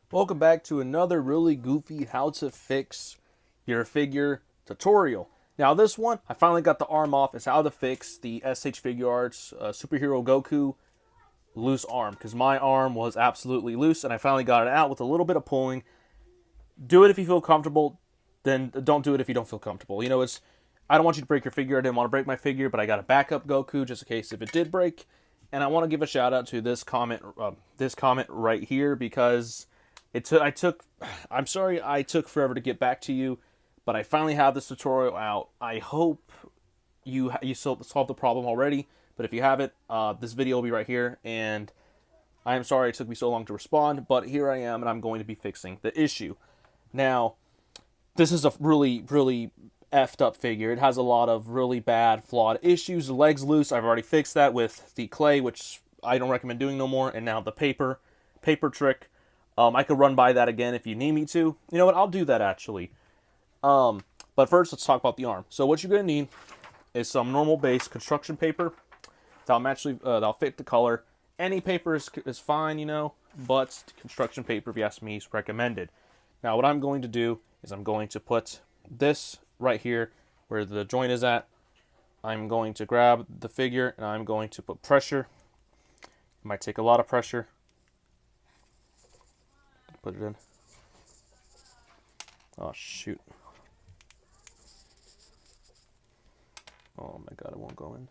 Welcome back to another really goofy how to fix your figure tutorial. Now this one, I finally got the arm off. It's how to fix the SH FIGUARTS superhero Goku loose arm. Because my arm was absolutely loose and I finally got it out with a little bit of pulling. Do it if you feel comfortable, then don't do it if you don't feel comfortable. You know, I don't want you to break your figure. I didn't want to break my figure, but I got a backup Goku just in case if it did break. And I want to give a shout out to this comment right here because I'm sorry I took forever to get back to you, but I finally have this tutorial out. I hope you solved the problem already, but if you haven't, this video will be right here, and I am sorry it took me so long to respond, but here I am, and I'm going to be fixing the issue. Now, this is a really, really effed up figure. It has a lot of really bad, flawed issues. The leg's loose. I've already fixed that with the clay, which I don't recommend doing no more, and now the paper trick. I could run by that again if you need me to. You know what? I'll do that actually. But first, let's talk about the arm. So what you're going to need is some normal base construction paper. That'll fit the color. Any paper is fine, you know, but construction paper, if you ask me, is recommended. Now, what I'm going to do is I'm going to put this right here where the joint is at. I'm going to grab the figure and I'm going to put pressure. It might take a lot of pressure. Put it in. Oh, shoot. Oh my god, it won't go in.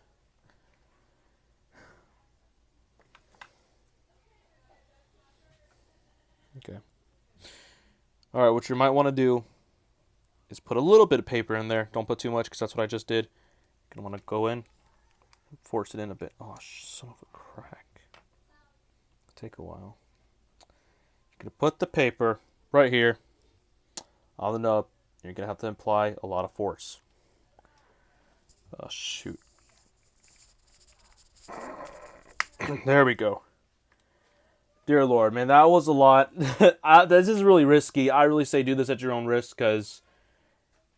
Okay. Alright, what you might want to do is put a little bit of paper in there. Don't put too much because that's what I just did. You're going to want to go in, force it in a bit. Oh, son of a crack. Take a while. You're going to put the paper right here on the nub. You're going to have to apply a lot of force. Oh, shoot. There we go. Dear Lord, man, that was a lot. This is really risky. I really say do this at your own risk because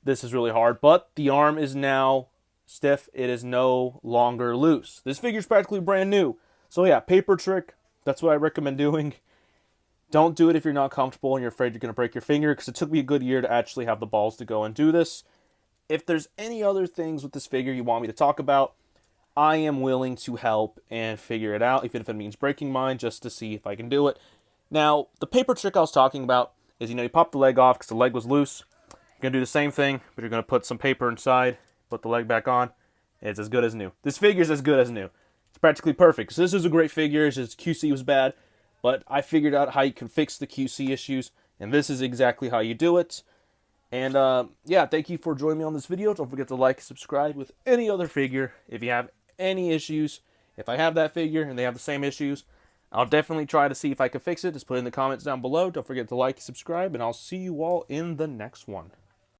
this is really hard. But the arm is now stiff. It is no longer loose. This figure is practically brand new. So yeah, paper trick. That's what I recommend doing. Don't do it if you're not comfortable and you're afraid you're going to break your finger, because it took me a good year to actually have the balls to go and do this. If there's any other things with this figure you want me to talk about, I am willing to help and figure it out, even if it means breaking mine, just to see if I can do it. Now, the paper trick I was talking about is, you pop the leg off because the leg was loose. You're going to do the same thing, but you're going to put some paper inside, put the leg back on, and it's as good as new. This figure is as good as new. It's practically perfect. So this is a great figure. It's just QC was bad. But I figured out how you can fix the QC issues, and this is exactly how you do it. And yeah, thank you for joining me on this video. Don't forget to like and subscribe with any other figure. If you have any issues, if I have that figure and they have the same issues, I'll definitely try to see if I can fix it. Just put it in the comments down below. Don't forget to like and subscribe, and I'll see you all in the next one.